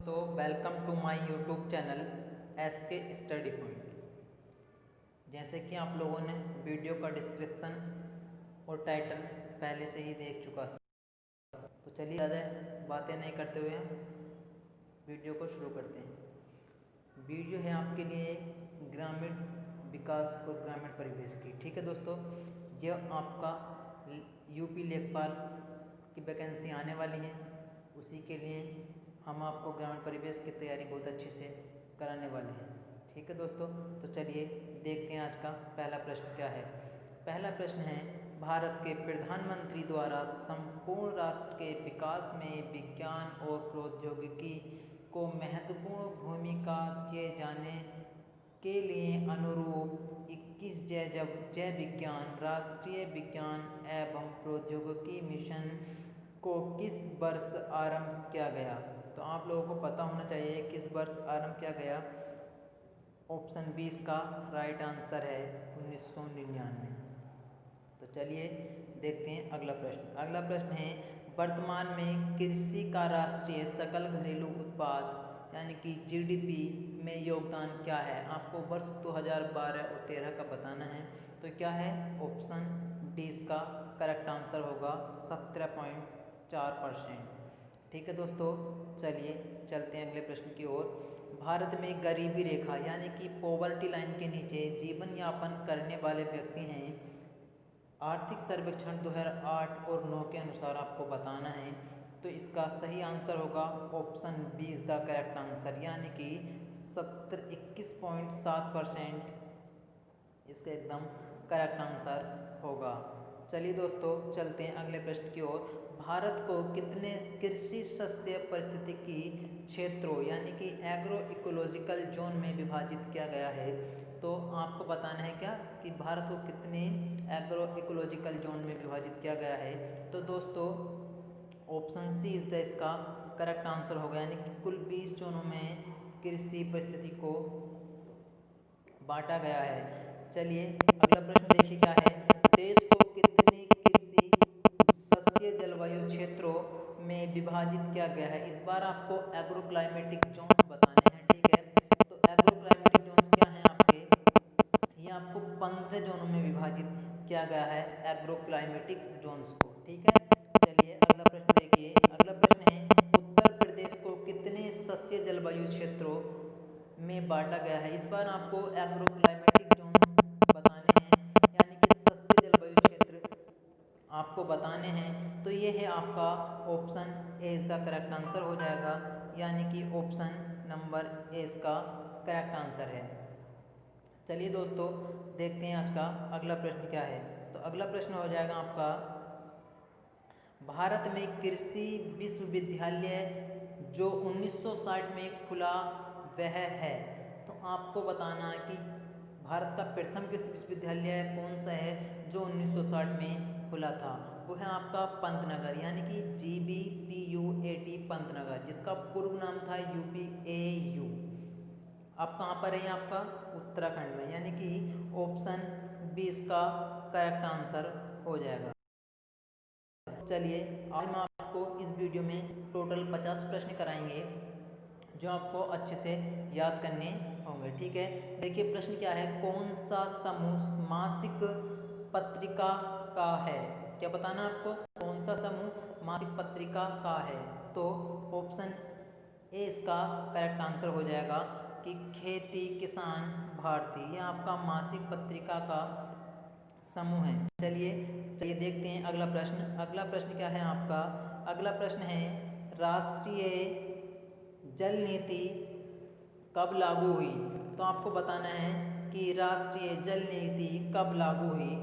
तो welcome to my YouTube channel SK study point. जैसे कि आप लोगों ने वीडियो का डिस्क्रिप्शन और टाइटल पहले से ही देख चुका है, तो चलिए ज़्यादा बातें नहीं करते हुए हम वीडियो को शुरू करते हैं। वीडियो है आपके लिए ग्रामीण विकास और ग्रामीण परिवेश की। ठीक है दोस्तों, यह आपका यूपी लेखपाल की वैकेंसी आने वाली है, उसी के लिए हम आपको ग्रामीण परिवेश की तैयारी बहुत अच्छे से कराने वाले हैं। ठीक है दोस्तों, तो चलिए देखते हैं आज का पहला प्रश्न क्या है। पहला प्रश्न है, भारत के प्रधानमंत्री द्वारा संपूर्ण राष्ट्र के विकास में विज्ञान और प्रौद्योगिकी को महत्वपूर्ण भूमिका दिए जाने के लिए अनुरूप 21 जय विज्ञान राष्ट्रीय विज्ञान एवं प्रौद्योगिकी मिशन को किस वर्ष आरंभ किया गया। तो आप लोगों को पता होना चाहिए किस वर्ष आरंभ किया गया। ऑप्शन 20 का राइट आंसर है 1999। तो चलिए देखते हैं अगला प्रश्न। अगला प्रश्न है, वर्तमान में कृषि का राष्ट्रीय सकल घरेलू उत्पाद यानी कि GDP में योगदान क्या है। आपको वर्ष 2012 और 13 का बताना है। तो क्या है, ऑप्शन डी इसका करेक्ट आंसर होगा 17.4%। ठीक है दोस्तों, चलिए चलते हैं अगले प्रश्न की ओर। भारत में गरीबी रेखा यानी कि पॉवर्टी लाइन के नीचे जीवन यापन करने वाले व्यक्ति हैं। आर्थिक सर्वेक्षण 2008 और 9 के अनुसार आपको बताना है। तो इसका सही आंसर होगा ऑप्शन 20 द करेक्ट आंसर, यानी कि 21.7% इसका एकदम करेक्ट आंसर होगा। चलिए दोस्तों चलते हैं अगले प्रश्न की ओर। भारत को कितने कृषि शस्य पारिस्थितिकी क्षेत्रों यानी कि एग्रो इकोलॉजिकल जोन में विभाजित किया गया है। तो आपको बताना है क्या कि भारत को कितने एग्रो इकोलॉजिकल जोन में विभाजित किया गया है। तो दोस्तों ऑप्शन सी इज द इसका करेक्ट आंसर होगा, यानी कि कुल 20 जोनों में कृषि परिस्थिति को बांटा गया है। चलिए अगला प्रश्न देखिए क्या है, देश को कितने कृषि शस्य जलवायु क्षेत्रों में विभाजित किया गया है। इस बार आपको एग्रो क्लाइमेटिक जोन्स बताने हैं। ठीक है, तो एग्रो क्लाइमेटिक जोन्स क्या हैं आपके, ये आपको 15 जोनों में विभाजित किया गया है एग्रो क्लाइमेटिक जोन्स को। ठीक है, चलिए अगला प्रश्न देखिए। अगला प्रश्न है, उत्तर प्रदेश को कितने शस्य जलवायु क्षेत्रों में बांटा गया है। इस बार आपको एग्रो क्लाइमेटिक जोन्स बताने हैं, यानी कि शस्य जलवायु क्षेत्र आपको बताने हैं। तो ये है आपका option A is the correct answer हो जाएगा, यानी कि ऑप्शन नंबर ए इसका करेक्ट आंसर है। चलिए दोस्तों देखते हैं आज का अगला प्रश्न क्या है। तो अगला प्रश्न हो जाएगा आपका, भारत में कृषि विश्वविद्यालय जो 1960 में खुला वह है। तो आपको बताना है कि भारत का प्रथम कृषि विश्वविद्यालय कौन सा है जो 1960 में खुला था। वो है आपका पंतनगर, यानी कि GBPUAT पंतनगर, जिसका पूर्व नाम था UPAU। अब कहाँ पर है आपका, उत्तराखंड में, यानी कि ऑप्शन 20 का करेक्ट आंसर हो जाएगा। चलिए आज मैं आपको इस वीडियो में टोटल 50 प्रश्न कराएंगे जो आपको अच्छे से याद करने होंगे। ठीक है, देखिए प्रश्न क्या है, कौन सा समूह मासिक पत्रिका का है। क्या बताना आपको, कौन सा समूह मासिक पत्रिका का है। तो ऑप्शन ए इसका करेक्ट आंसर हो जाएगा कि खेती किसान भारती, यह आपका मासिक पत्रिका का समूह है। चलिए चलिए देखते हैं अगला प्रश्न। अगला प्रश्न क्या है आपका, अगला प्रश्न है, राष्ट्रीय जल नीति कब लागू हुई। तो आपको बताना है कि राष्ट्रीय जल नीति कब लागू हुई।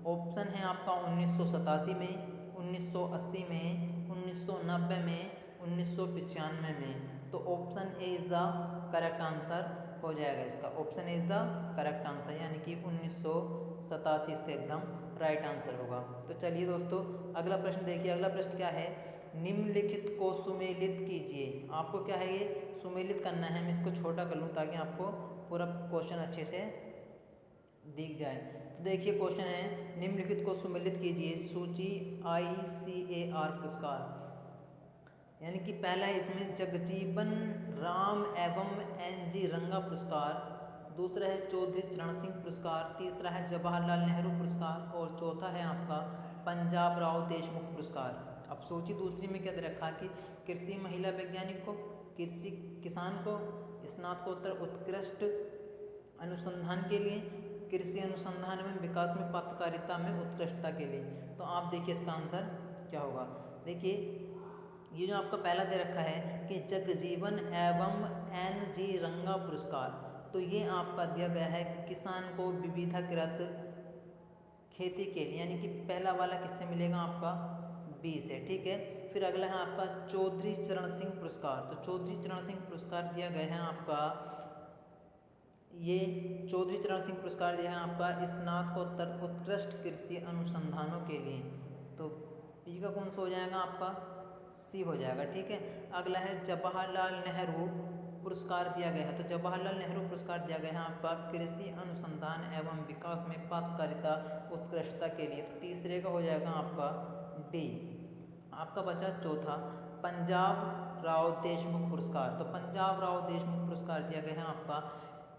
ऑप्शन है आपका 1987 में, 1980 में, 1990 में, 1995 में। तो option A is the correct answer हो जाएगा इसका। Option A is the correct answer, यानी कि 1987 इसका एकदम राइट आंसर होगा। तो चलिए दोस्तों अगला प्रश्न देखिए। अगला प्रश्न क्या है, निम्नलिखित को सुमेलित कीजिए। आपको क्या है, ये सुमेलित करना है। मैं इसको छोटा कर लूँ ताकि आपको पूरा क्वेश्चन अच्छे से दिख जाए। तो देखिए क्वेश्चन है, निम्नलिखित को सुमेलित कीजिए। सूची ICAR पुरस्कार यानी कि पहला है इसमें जगजीवन राम एवं NG रंगा पुरस्कार, दूसरा है चौधरी चरण सिंह पुरस्कार, तीसरा है जवाहरलाल नेहरू पुरस्कार और चौथा है आपका पंजाब राव देशमुख पुरस्कार। अब सोचिए दूसरी में क्या दे रखा कि कृषि महिला वैज्ञानिक को, कृषि किसान को, स्नातकोत्तर उत्कृष्ट अनुसंधान के लिए, कृषि अनुसंधान एवं विकास में पत्रकारिता में उत्कृष्टता के लिए। तो आप देखिए इसका आंसर क्या होगा। देखिए ये जो आपका पहला दे रखा है कि जगजीवन एवं NG रंगा पुरस्कार, तो ये आपका दिया गया है किसान को विविधाकृत खेती के लिए, यानी कि पहला वाला किससे मिलेगा आपका B से, ठीक है। फिर अगला है आपका चौधरी चरण सिंह पुरस्कार, तो चौधरी चरण सिंह पुरस्कार दिया गया है आपका, ये चौधरी चरण सिंह पुरस्कार दिया है आपका स्नातकोत्तर उत्कृष्ट कृषि अनुसंधानों के लिए। तो पी का कौन सा हो जाएगा आपका C हो जाएगा, ठीक है। अगला है जवाहरलाल नेहरू पुरस्कार दिया गया है, तो जवाहरलाल नेहरू पुरस्कार दिया गया है आपका कृषि अनुसंधान एवं विकास में पत्रकारिता उत्कृष्टता के लिए। तो तीसरे का हो जाएगा आपका D। आपका बचा चौथा पंजाब राव देशमुख पुरस्कार, तो पंजाब राव देशमुख पुरस्कार दिया गया है आपका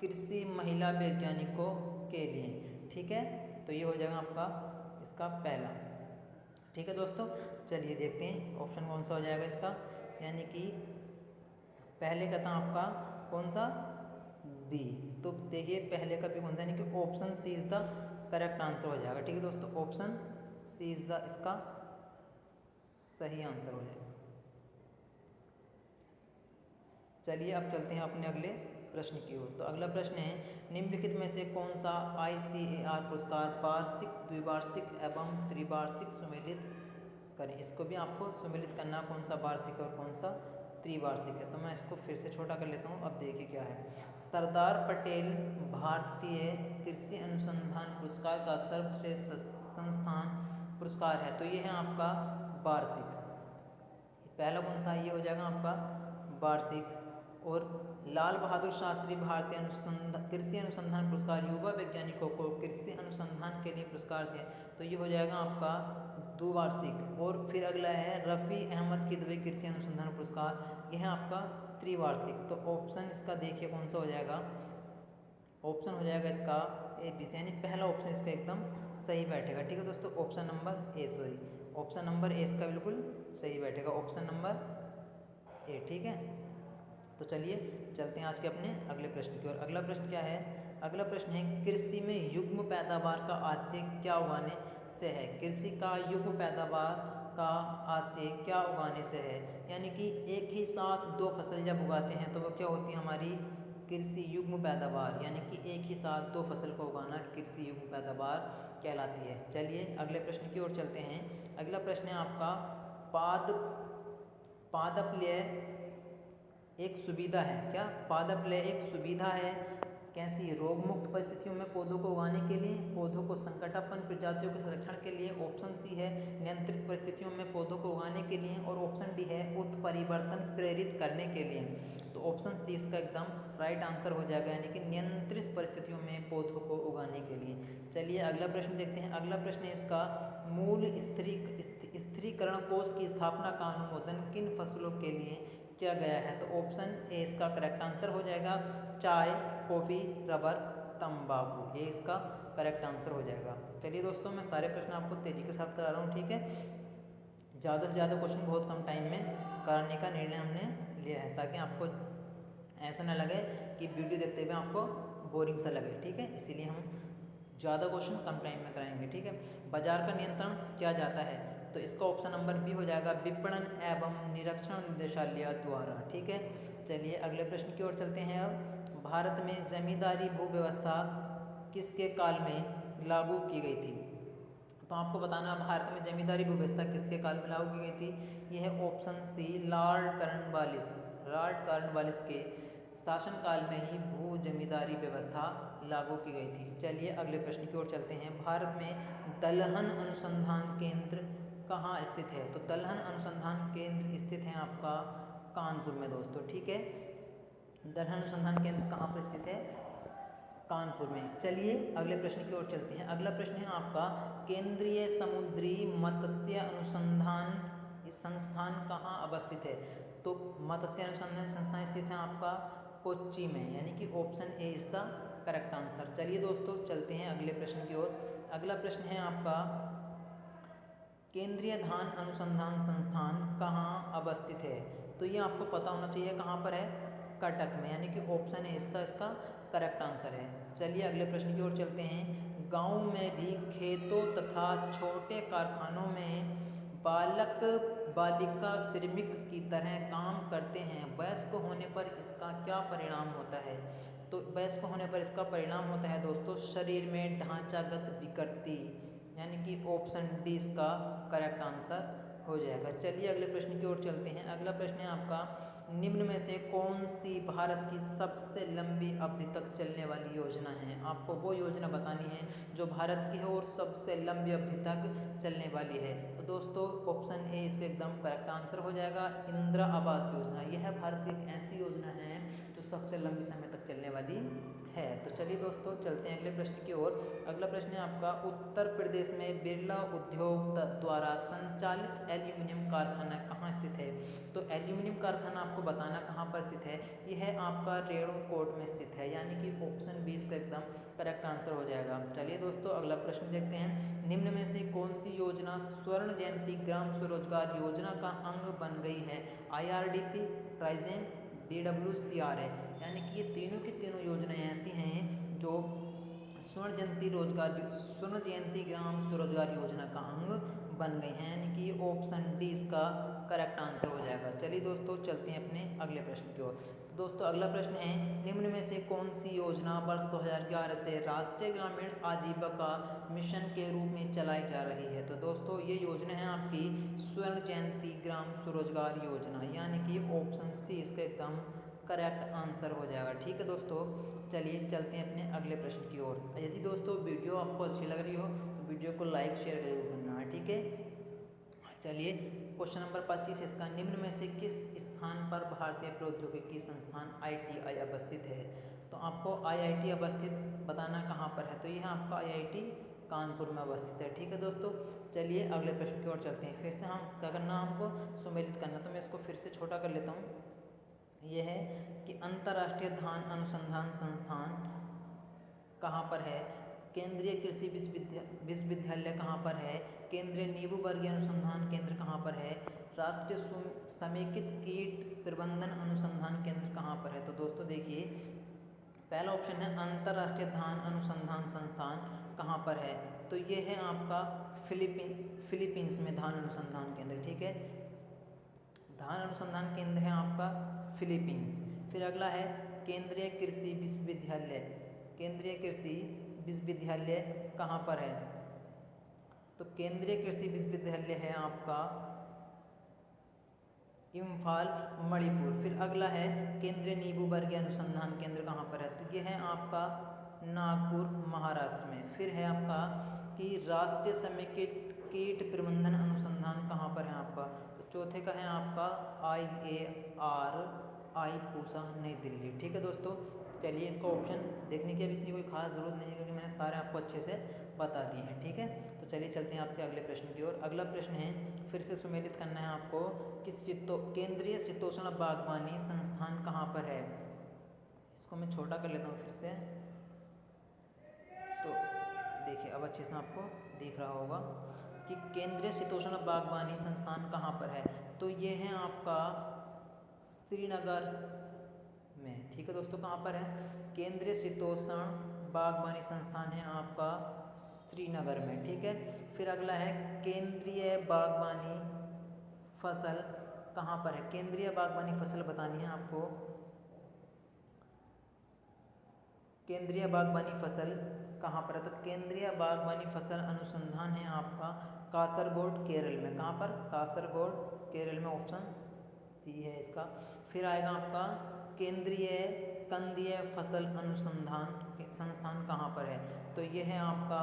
कृषि महिला वैज्ञानिकों के लिए, ठीक है। तो ये हो जाएगा आपका इसका पहला, ठीक है दोस्तों। चलिए देखते हैं ऑप्शन कौन सा हो जाएगा इसका, यानी कि पहले का था आपका कौन सा B, तो देखिए पहले का भी कौन सा, यानी कि option C is the correct answer हो जाएगा, ठीक है दोस्तों। ऑप्शन C इज द इसका सही आंसर हो जाएगा। चलिए अब चलते हैं अपने अगले प्रश्न की ओर। तो अगला प्रश्न है निम्नलिखित में से कौन सा ICAR पुरस्कार वार्षिक, द्विवार्षिक एवं त्रिवार्षिक सम्मिलित करें। इसको भी आपको सम्मिलित करना, कौन सा वार्षिक और कौन सा त्रिवार्षिक है। तो मैं इसको फिर से छोटा कर लेता हूँ। अब देखिए क्या है, सरदार पटेल भारतीय कृषि अनुसंधान पुरस्कार का सर्वश्रेष्ठ संस्थान पुरस्कार है, तो ये है आपका वार्षिक। पहला कौन सा ये हो जाएगा आपका वार्षिक। और लाल बहादुर शास्त्री भारतीय कृषि अनुसंधान पुरस्कार युवा वैज्ञानिकों को कृषि अनुसंधान के लिए पुरस्कार दिए, तो ये हो जाएगा आपका द्विवार्षिक। और फिर अगला है रफ़ी अहमद किदवई कृषि अनुसंधान पुरस्कार, यह है आपका त्रिवार्षिक। तो ऑप्शन इसका देखिए कौन सा हो जाएगा, ऑप्शन हो जाएगा इसका ABC, यानी पहला ऑप्शन इसका एकदम सही बैठेगा, ठीक है दोस्तों। Option number A, sorry option number A इसका बिल्कुल सही बैठेगा, ऑप्शन नंबर A, ठीक है। तो चलिए चलते हैं आज के अपने अगले प्रश्न की ओर। अगला प्रश्न क्या है, अगला प्रश्न है कृषि में युग्म पैदावार का आशय क्या उगाने से है। कृषि का युग्म पैदावार का आशय क्या उगाने से है, यानी कि एक ही साथ दो फसल जब उगाते हैं तो वो क्या होती है हमारी कृषि युग्म पैदावार, यानी कि एक ही साथ दो फसल को उगाना कृषि युग्म पैदावार कहलाती है। चलिए अगले प्रश्न की ओर चलते हैं। अगला प्रश्न है आपका पादपलय एक सुविधा है। क्या पादपलय एक सुविधा है, कैसी, रोग मुक्त परिस्थितियों में पौधों को उगाने के लिए, पौधों को संकटापन्न प्रजातियों के संरक्षण के लिए, ऑप्शन C है नियंत्रित परिस्थितियों में पौधों को उगाने के लिए, और ऑप्शन D है उत्परिवर्तन प्रेरित करने के लिए। तो ऑप्शन C इसका एकदम राइट आंसर हो जाएगा, यानी कि नियंत्रित परिस्थितियों में पौधों को उगाने के लिए। चलिए अगला प्रश्न देखते हैं। अगला प्रश्न है इसका मूल स्थिरीकरण कोष की स्थापना का अनुमोदन किन फसलों के लिए किया गया है। तो ऑप्शन A इसका करेक्ट आंसर हो जाएगा, चाय, कॉफ़ी, रबर, तंबाकू, ये इसका करेक्ट आंसर हो जाएगा। चलिए दोस्तों मैं सारे प्रश्न आपको तेज़ी के साथ करा रहा हूँ, ठीक है। ज़्यादा से ज़्यादा क्वेश्चन बहुत कम टाइम में कराने का निर्णय हमने लिया है, ताकि आपको ऐसा ना लगे कि वीडियो देखते हुए आपको बोरिंग सा लगे, ठीक है। इसीलिए हम ज़्यादा क्वेश्चन कम टाइम में कराएंगे, ठीक है। बाजार का नियंत्रण किया जाता है, तो इसका ऑप्शन नंबर B हो जाएगा, विपणन एवं निरीक्षण निदेशालय द्वारा, ठीक है। चलिए अगले प्रश्न की ओर चलते हैं। अब भारत में जमींदारी भू व्यवस्था किसके काल में लागू की गई थी। तो आपको बताना भारत में जमींदारी भू व्यवस्था किसके काल में लागू की गई थी। यह है ऑप्शन C लॉर्ड कॉर्नवालिस के शासनकाल में ही भू जमींदारी व्यवस्था लागू की गई थी। चलिए अगले प्रश्न की ओर चलते हैं। भारत में दलहन अनुसंधान केंद्र कहाँ स्थित है। तो दलहन अनुसंधान केंद्र स्थित है आपका कानपुर में दोस्तों, ठीक है। दलहन अनुसंधान केंद्र कहाँ पर स्थित है, कानपुर में। चलिए अगले प्रश्न की ओर चलते हैं। अगला प्रश्न है आपका केंद्रीय समुद्री मत्स्य अनुसंधान संस्थान कहाँ अवस्थित है? तो मत्स्य अनुसंधान संस्थान स्थित है आपका कोच्चि में, यानी कि option A is the correct answer. चलिए दोस्तों चलते हैं अगले प्रश्न की ओर। अगला प्रश्न है आपका, केंद्रीय धान अनुसंधान संस्थान कहाँ अवस्थित है? तो ये आपको पता होना चाहिए कहाँ पर है, कटक में, यानी कि ऑप्शन ए इसका करेक्ट आंसर है। चलिए अगले प्रश्न की ओर चलते हैं। गांव में भी खेतों तथा छोटे कारखानों में बालक बालिका श्रमिक की तरह काम करते हैं, वयस्क होने पर इसका क्या परिणाम होता है? तो वयस्क होने पर इसका परिणाम होता है दोस्तों शरीर में ढांचागत विकृति, यानी कि ऑप्शन डी इसका करेक्ट आंसर हो जाएगा। चलिए अगले प्रश्न की ओर चलते हैं। अगला प्रश्न है आपका, निम्न में से कौन सी भारत की सबसे लंबी अवधि तक चलने वाली योजना है? आपको वो योजना बतानी है जो भारत की है और सबसे लंबी अवधि तक चलने वाली है। तो दोस्तों ऑप्शन ए इसका एकदम करेक्ट आंसर हो जाएगा, इंदिरा आवास योजना। यह भारत की एक ऐसी योजना है जो सबसे लंबी समय तक चलने वाली है। तो चलिए दोस्तों चलते हैं अगले प्रश्न की ओर। अगला प्रश्न है आपका, उत्तर प्रदेश में बिरला उद्योग द्वारा संचालित एल्यूमिनियम कारखाना कहाँ स्थित है? तो एल्यूमिनियम कारखाना आपको बताना कहाँ पर स्थित है, यह आपका रेणुकूट में स्थित है, यानी कि ऑप्शन बी इसका एकदम करेक्ट आंसर हो जाएगा। चलिए दोस्तों अगला प्रश्न देखते हैं। निम्न में से कौन सी योजना स्वर्ण जयंती ग्राम स्वरोजगार योजना का अंग बन गई है? IRDP, ट्राइजेन, DWCR है, यानी कि ये तीनों की तीनों योजनाएं ऐसी हैं जो स्वर्ण जयंती ग्राम स्वरोजगार योजना का अंग बन गई हैं, यानी कि ऑप्शन डी इसका करेक्ट आंसर हो जाएगा। चलिए दोस्तों चलते हैं अपने अगले प्रश्न की ओर। तो दोस्तों अगला प्रश्न है, निम्न में से कौन सी योजना वर्ष 2011 से राष्ट्रीय ग्रामीण आजीविका मिशन के रूप में चलाई जा रही है? तो दोस्तों ये योजना है आपकी स्वर्ण जयंती ग्राम स्वरोजगार योजना, यानी कि ऑप्शन सी इसका एकदम करेक्ट आंसर हो जाएगा। ठीक है दोस्तों, चलिए चलते हैं अपने अगले प्रश्न की ओर। यदि दोस्तों वीडियो आपको अच्छी लग रही हो तो वीडियो को लाइक शेयर जरूर करना है, ठीक है। चलिए क्वेश्चन नंबर 25 इसका, निम्न में से किस स्थान पर भारतीय प्रौद्योगिकी संस्थान IIT अवस्थित है? तो आपको IIT अवस्थित बताना कहाँ पर है, तो यह आपका IIT कानपुर में अवस्थित है। ठीक है दोस्तों, चलिए अगले प्रश्न की ओर चलते हैं। फिर से हम क्या करना, हमको सुमेलित करना, तो मैं इसको फिर से छोटा कर लेता हूँ। यह है कि अंतर्राष्ट्रीय धान अनुसंधान संस्थान कहाँ पर है, केंद्रीय कृषि विश्वविद्यालय कहाँ पर है, केंद्रीय नींबू वर्गीय अनुसंधान केंद्र कहाँ पर है, राष्ट्रीय समेकित कीट प्रबंधन अनुसंधान केंद्र कहाँ पर है? तो दोस्तों देखिए पहला ऑप्शन है अंतर्राष्ट्रीय धान अनुसंधान संस्थान कहाँ पर है, तो ये है आपका फिलीपींस में धान अनुसंधान केंद्र। ठीक है, धान अनुसंधान केंद्र है आपका फिलीपींस। फिर अगला है केंद्रीय कृषि विश्वविद्यालय, केंद्रीय कृषि विश्वविद्यालय कहाँ पर है? तो केंद्रीय कृषि विश्वविद्यालय है आपका इम्फाल मणिपुर। फिर अगला है केंद्रीय नींबू वर्गीय अनुसंधान केंद्र कहाँ पर है? तो ये है आपका नागपुर महाराष्ट्र में। फिर है आपका कि राष्ट्रीय समेकित कीट प्रबंधन अनुसंधान कहाँ पर है आपका? तो चौथे का है आपका IARI पूसा नई दिल्ली। ठीक है दोस्तों, चलिए इसका ऑप्शन देखने की अभी इतनी कोई खास जरूरत नहीं है क्योंकि मैंने सारे आपको अच्छे से बता दिए हैं। ठीक है, तो चलिए चलते हैं आपके अगले प्रश्न की ओर। अगला प्रश्न है, फिर से सुमेलित करना है आपको कि केंद्रीय शीतोष्ण बागवानी संस्थान कहाँ पर है? इसको मैं छोटा कर लेता हूँ फिर से, तो देखिए अब अच्छे से आपको दिख रहा होगा कि केंद्रीय शीतोष्ण बागवानी संस्थान कहाँ पर है। तो ये है आपका श्रीनगर में। ठीक है दोस्तों, कहाँ पर है? केंद्रीय शीतोष्ण बागवानी संस्थान है आपका श्रीनगर में। ठीक है, फिर अगला है केंद्रीय बागवानी फसल कहाँ पर है? केंद्रीय बागवानी फसल बतानी है आपको। केंद्रीय बागवानी फसल कहाँ पर है? तो केंद्रीय बागवानी फसल अनुसंधान है आपका कासरगोड केरल में। कहाँ पर? कासरगोड केरल में, ऑप्शन सी है इसका। फिर आएगा आपका केंद्रीय कंदीय फसल अनुसंधान संस्थान कहाँ पर है? तो ये है आपका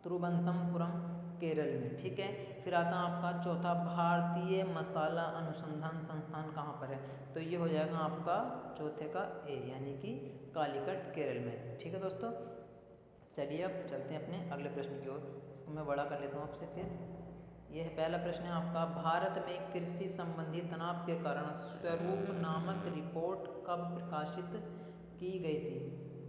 तिरुवनंतपुरम केरल में। ठीक है, फिर आता है आपका चौथा भारतीय मसाला अनुसंधान संस्थान कहाँ पर है? तो ये हो जाएगा आपका चौथे का ए, यानी कि कालीकट केरल में। ठीक है दोस्तों, चलिए अब चलते हैं अपने अगले प्रश्न की ओर। इसको मैं बड़ा कर लेता हूँ आपसे। फिर यह पहला प्रश्न है आपका, भारत में कृषि संबंधी तनाव के कारण स्वरूप नामक रिपोर्ट कब प्रकाशित की गई थी?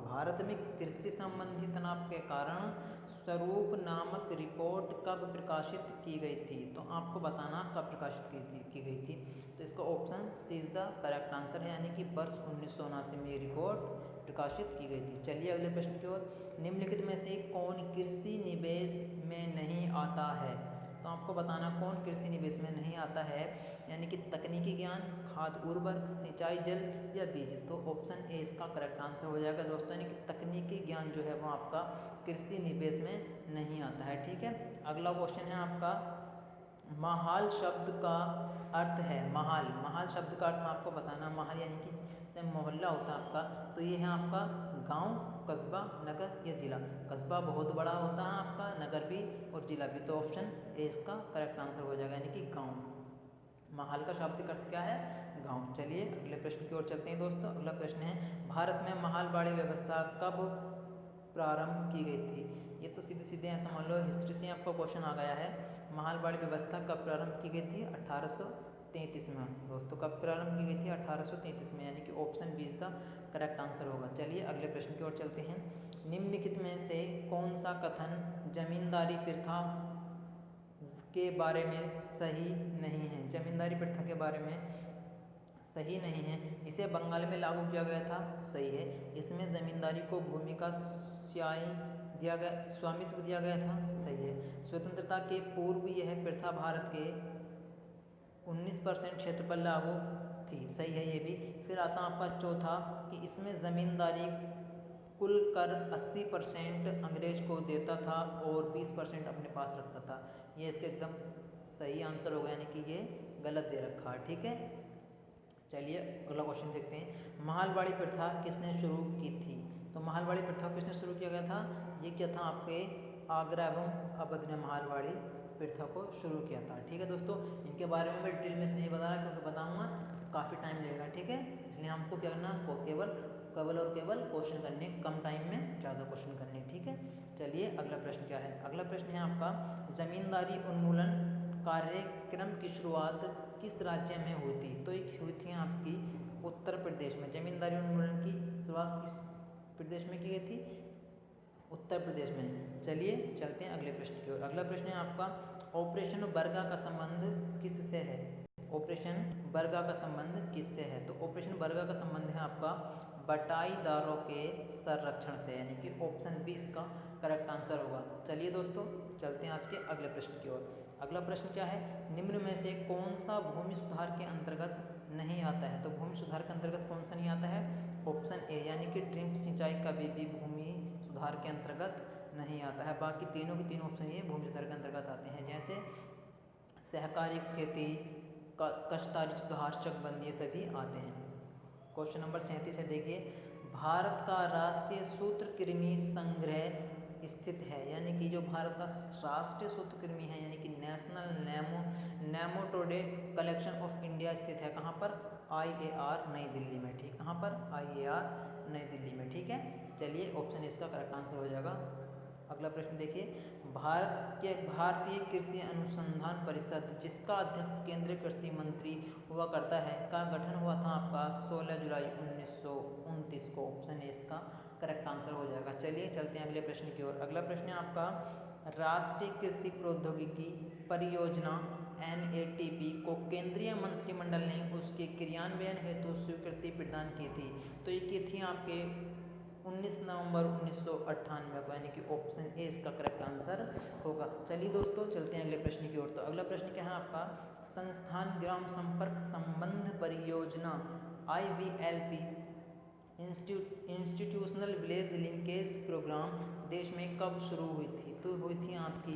भारत में कृषि संबंधी तनाव के कारण स्वरूप नामक रिपोर्ट कब प्रकाशित की गई थी? तो आपको बताना कब प्रकाशित की गई थी। तो इसका option C is the correct answer है, यानी कि वर्ष 1979 में ये रिपोर्ट प्रकाशित की गई थी। चलिए अगले प्रश्न की ओर। निम्नलिखित में से कौन कृषि निवेश में नहीं आता है? तो आपको बताना कौन कृषि निवेश में नहीं आता है, यानी कि तकनीकी ज्ञान, खाद उर्वरक, सिंचाई जल या बीज। तो ऑप्शन ए इसका करेक्ट आंसर हो जाएगा दोस्तों, यानी कि तकनीकी ज्ञान जो है वो आपका कृषि निवेश में नहीं आता है। ठीक है, अगला क्वेश्चन है आपका, महाल शब्द का अर्थ है, महाल शब्द का अर्थ आपको बताना। महाल यानी कि जैसे मोहल्ला होता है आपका, तो ये है आपका गांव, कस्बा, नगर या जिला। कस्बा बहुत बड़ा होता है आपका, नगर भी और जिला भी। तो ऑप्शन ए इसका करेक्ट आंसर हो जाएगा, यानी कि गांव। महाल का शाब्दिक अर्थ क्या है? गांव। चलिए अगले प्रश्न की ओर चलते हैं दोस्तों। अगला प्रश्न है, भारत में महालवाड़ी व्यवस्था कब प्रारंभ की गई थी? ये तो सीधे सीधे ऐसा मान लो हिस्ट्री से आपका क्वेश्चन आ गया है। महालवाड़ी व्यवस्था कब प्रारंभ की गई थी? 1833 में दोस्तों। कब प्रारंभ की गई थी? 1833 में, यानी कि option B is the correct answer होगा। चलिए अगले प्रश्न की ओर चलते हैं। निम्नलिखित में से कौन सा कथन जमींदारी प्रथा के बारे में सही नहीं है? जमींदारी प्रथा के बारे में सही नहीं है। इसे बंगाल में लागू किया गया था, सही है। इसमें जमींदारी को भूमि का स्वामित्व दिया गया था, सही है। स्वतंत्रता के पूर्व यह प्रथा भारत के 19% क्षेत्र पर लागू थी, सही है ये भी। फिर आता आपका चौथा कि इसमें जमींदारी कुल कर 80% अंग्रेज को देता था और 20% अपने पास रखता था। ये इसके एकदम सही आंसर होगा, यानी कि ये गलत दे रखा है। ठीक है, चलिए अगला क्वेश्चन देखते हैं। महालवाड़ी प्रथा किसने शुरू की थी? तो महालवाड़ी प्रथा किसने शुरू किया गया था? ये क्या था आपके आगरा एवं अवध ने महालवाड़ी प्रथा को शुरू किया था। ठीक है दोस्तों, इनके बारे में मैं डिटेल में नहीं बता रहा क्योंकि बताऊंगा काफ़ी टाइम लगेगा। ठीक है, इसलिए हमको क्या करना, केवल और केवल क्वेश्चन करने, कम टाइम में ज़्यादा क्वेश्चन करने। ठीक है, चलिए अगला प्रश्न क्या है? अगला प्रश्न है आपका, जमींदारी उन्मूलन कार्यक्रम की शुरुआत किस राज्य में हुई थी? तो एक हुई थी आपकी उत्तर प्रदेश में। जमींदारी उन्मूलन की शुरुआत किस प्रदेश में की गई थी? उत्तर प्रदेश में। चलिए चलते हैं अगले प्रश्न की ओर। अगला प्रश्न है आपका, ऑपरेशन बर्गा का संबंध किससे है? ऑपरेशन बर्गा का संबंध किससे है? तो ऑपरेशन बर्गा का संबंध है आपका बटाईदारों के संरक्षण से, यानी कि ऑप्शन बी इसका करेक्ट आंसर होगा। चलिए दोस्तों चलते हैं आज के अगले प्रश्न की ओर। अगला प्रश्न क्या है, निम्न में से कौन सा भूमि सुधार के अंतर्गत नहीं आता है? तो भूमि सुधार के अंतर्गत कौन सा नहीं आता है? ऑप्शन ए, यानी कि ड्रिप सिंचाई कभी भी भूमि सुधार के अंतर्गत नहीं आता है। बाकी तीनों के तीनों ऑप्शन ये भूमि सुधार के अंतर्गत आते हैं, जैसे सहकारी खेती, कश्तकारी सुधार, चकबंदी, ये सभी आते हैं। क्वेश्चन नंबर 37 है, देखिए, भारत का राष्ट्रीय सूत्रकृमि संग्रह स्थित है, यानी कि जो भारत का राष्ट्रीय सूत्रकृमि है, यानी कि नेशनल नेमाटोडे कलेक्शन ऑफ इंडिया स्थित है कहाँ पर? IAR नई दिल्ली में। ठीक, कहाँ पर? IAR नई दिल्ली में। ठीक है, चलिए ऑप्शन इसका करेक्ट आंसर हो जाएगा। अगला प्रश्न देखिए, भारतीय कृषि अनुसंधान परिषद, जिसका अध्यक्ष केंद्रीय कृषि मंत्री हुआ करता है, का गठन हुआ था आपका 16 जुलाई 1929 को। ऑप्शन ए इसका करेक्ट आंसर हो जाएगा। चलिए चलते हैं अगले प्रश्न की ओर। अगला प्रश्न है आपका, राष्ट्रीय कृषि प्रौद्योगिकी परियोजना NATP को केंद्रीय मंत्रिमंडल ने उसके क्रियान्वयन हेतु स्वीकृति प्रदान की थी। तो ये की थी आपके 19 नवंबर 1998 को, यानी कि ऑप्शन ए इसका करेक्ट आंसर होगा। चलिए दोस्तों चलते हैं अगले प्रश्न की ओर। तो अगला प्रश्न क्या है आपका, संस्थान ग्राम संपर्क संबंध परियोजना IVLP institutional village linkage programme देश में कब शुरू हुई थी? तो हुई थी आपकी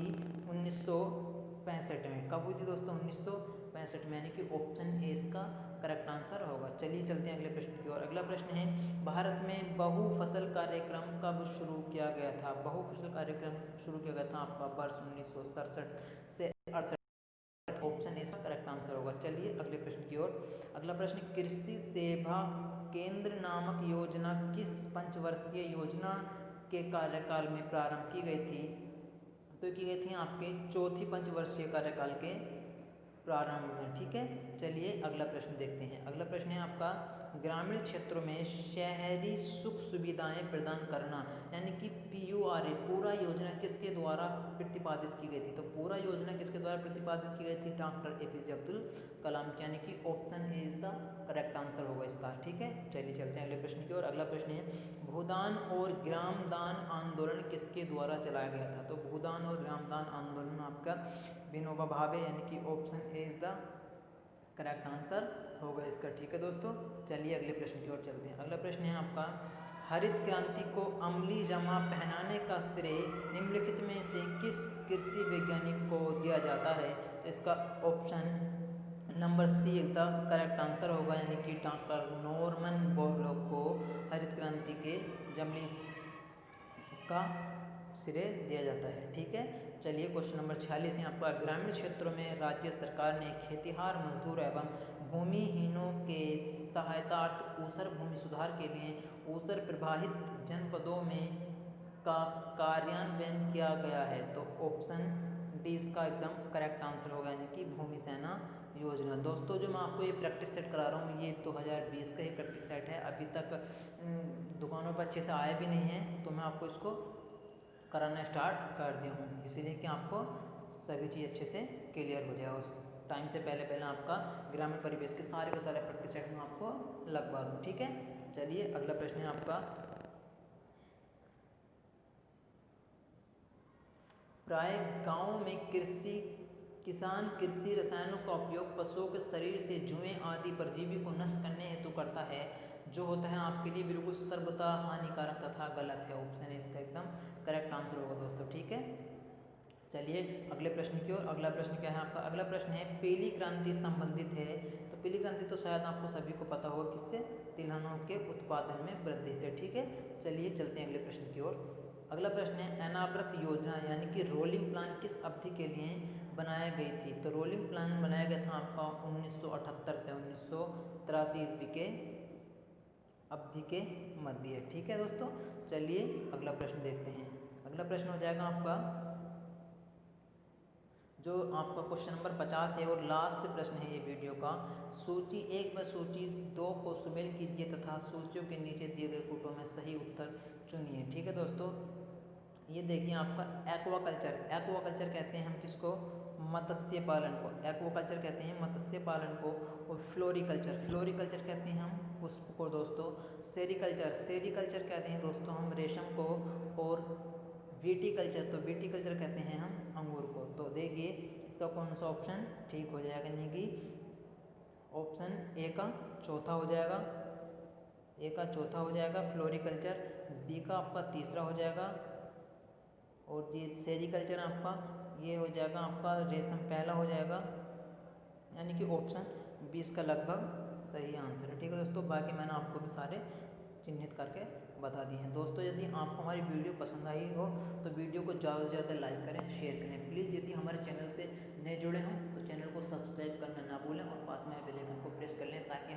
1965 में। कब हुई थी दोस्तों? 1965 में, यानी कि ऑप्शन ए इसका करेक्ट आंसर होगा। चलिए चलते हैं अगले प्रश्न की ओर। अगला प्रश्न है, भारत में बहुफसल कार्यक्रम कब शुरू किया गया था? बहुफसल कार्यक्रम शुरू किया गया था आपका वर्ष 1967 से 68। ऑप्शन ए इसका करेक्ट आंसर होगा। चलिए अगले प्रश्न की ओर। अगला प्रश्न, कृषि सेवा केंद्र नामक योजना किस पंचवर्षीय योजना के कार्यकाल में प्रारंभ की गई थी? तो की गई थी आपके चौथी पंचवर्षीय कार्यकाल के प्रारंभ में। ठीक है, चलिए अगला प्रश्न देखते हैं। अगला प्रश्न है आपका, ग्रामीण क्षेत्रों में शहरी सुख सुविधाएं प्रदान करना यानी कि PURA पूरा योजना किसके द्वारा प्रतिपादित की गई थी? तो पूरा योजना किसके द्वारा प्रतिपादित की गई थी? डॉक्टर APJ अब्दुल कलाम की, यानी कि option A is the correct answer होगा इसका। ठीक है, चलिए चलते हैं अगले प्रश्न की ओर। अगला प्रश्न है, भूदान और ग्रामदान आंदोलन किसके द्वारा चलाया गया था? तो भूदान और ग्रामदान आंदोलन आपका विनोबा भावे, यानी कि option A is the correct answer होगा इसका। ठीक है दोस्तों, चलिए अगले प्रश्न की ओर चलते हैं। अगला प्रश्न है आपका, हरित क्रांति को अमली जमा पहनाने का श्रेय निम्नलिखित में से किस कृषि वैज्ञानिक को दिया जाता है? तो इसका option number see the correct answer होगा, यानी कि डॉक्टर नॉर्मन बोरलॉग को हरित क्रांति के जमली का श्रेय दिया जाता है। ठीक है, चलिए क्वेश्चन नंबर 46 है आपका, ग्रामीण क्षेत्रों में राज्य सरकार ने खेतिहार मजदूर एवं भूमिहीनों के सहायतार्थ ऊसर भूमि सुधार के लिए ऊसर प्रभावित जनपदों में का कार्यान्वयन किया गया है। तो ऑप्शन डी इसका एकदम करेक्ट आंसर होगा, यानी कि भूमि सेना योजना। दोस्तों जो मैं आपको ये प्रैक्टिस सेट करा रहा हूँ, ये 2020 का ही प्रैक्टिस सेट है, अभी तक दुकानों पर अच्छे से आया भी नहीं है, तो मैं आपको इसको कराना स्टार्ट कर दिया हूँ, इसीलिए कि आपको सभी चीज़ अच्छे से क्लियर हो जाए। उस टाइम से पहले आपका ग्रामीण परिवेश के सारे के सारे प्रैक्टिस सेट में आपको लगवा दूँ। ठीक है, चलिए अगला प्रश्न है आपका, प्राय गाँव में किसान कृषि रसायनों का उपयोग पशुओं के शरीर से जुएं आदि परजीवी को नष्ट करने हेतु करता है, जो होता है आपके लिए बिल्कुल सर्वथा हानिकारक तथा गलत है। ऑप्शन इसका एकदम करेक्ट आंसर होगा दोस्तों। ठीक है, चलिए अगले प्रश्न की ओर। अगला प्रश्न क्या है आपका? अगला प्रश्न है, पीली क्रांति संबंधित है। तो पीली क्रांति तो शायद आपको सभी को पता होगा, किससे? तिलहनों के उत्पादन में वृद्धि से। ठीक है, चलिए चलते हैं अगले प्रश्न की ओर। अगला प्रश्न है, अनावृत योजना यानी कि रोलिंग प्लान किस अवधि के लिए बनाया गई थी? तो रोलिंग प्लान बनाया गया था आपका 1978 से 1983 ईस्वी के अवधि के मध्य। ठीक है दोस्तों, चलिए अगला प्रश्न देखते हैं। अगला प्रश्न हो जाएगा आपका, जो आपका क्वेश्चन नंबर 50 है और लास्ट प्रश्न है ये वीडियो का। सूची 1 व सूची 2 को सुमेल कीजिए तथा सूचियों के नीचे दिए गए कोटों में सही उत्तर चुनिए। ठीक है दोस्तों, ये देखिए आपका एक्वाकल्चर कहते हैं हम किसको? मत्स्य पालन को एक्वाकल्चर कहते हैं, मत्स्य पालन को। और फ्लोरिकल्चर कहते हैं हम पुष्प को दोस्तों। सेरिकल्चर कहते हैं दोस्तों हम रेशम को। और विटीकल्चर कहते हैं हम अंगूर को। तो देखिए इसका कौन सा ऑप्शन ठीक हो जाएगा, यानी कि ऑप्शन ए का चौथा हो जाएगा, फ्लोरिकल्चर। बी का आपका तीसरा हो जाएगा, और ये सेरिकल्चर आपका ये हो जाएगा आपका रेशम पहला हो जाएगा, यानी कि ऑप्शन 20 का लगभग सही आंसर है। ठीक है दोस्तों, बाकी मैंने आपको भी सारे चिन्हित करके बता दिए हैं। दोस्तों यदि आपको हमारी वीडियो पसंद आई हो तो वीडियो को ज़्यादा से ज़्यादा लाइक करें, शेयर करें। प्लीज़ यदि हमारे चैनल से नए जुड़े हों तो चैनल को सब्सक्राइब करना ना भूलें और पास में बेल आइकन को प्रेस कर लें, ताकि